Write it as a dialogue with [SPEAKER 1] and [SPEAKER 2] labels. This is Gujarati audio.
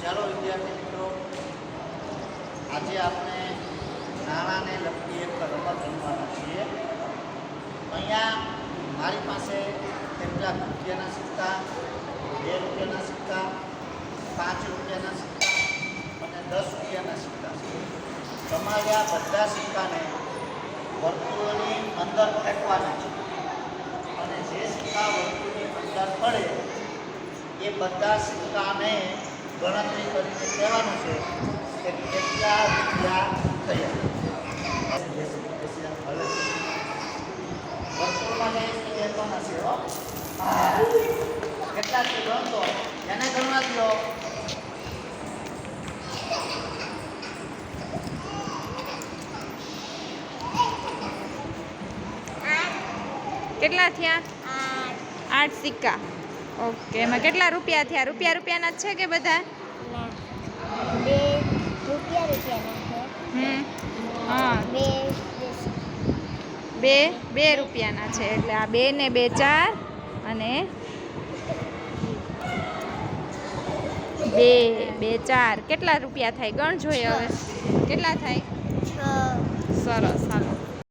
[SPEAKER 1] ચાલો વિદ્યાર્થી મિત્રો, આજે આપણે નાણાંને લગતી એક રમત રમવાના છીએ. અહીંયા મારી પાસે કેટલાક રૂપિયાના સિક્કા, 2 રૂપિયાના સિક્કા, 5 રૂપિયાના સિક્કા અને 10 રૂપિયાના સિક્કા છે. તમારે આ બધા સિક્કાને વર્તુળની અંદર ફેંકવાના છે અને જે સિક્કા વર્તુળની અંદર પડે એ બધા સિક્કાને ગણતરી કરીને કહેવાનું છે કે કેટલા રૂપિયા થયા. વર્તુળમાં જઈને કહેવાના છે હો. કેટલા છે ગણતો એને ગણવા દો.
[SPEAKER 2] કેટલા થયા? 8 સિક્કા. ઓકે, એમાં કેટલા રૂપિયા થયા? રૂપિયાના જ છે કે બધા?
[SPEAKER 3] 2 રૂપિયાના છે.
[SPEAKER 2] હા, 2 રૂપિયાના છે. એટલે આ 2 ને 2 4 અને 2 2 4 કેટલા રૂપિયા થાય? ગણ જોઈએ હવે કેટલા થાય.
[SPEAKER 3] 6.
[SPEAKER 2] સરસ, હાલો.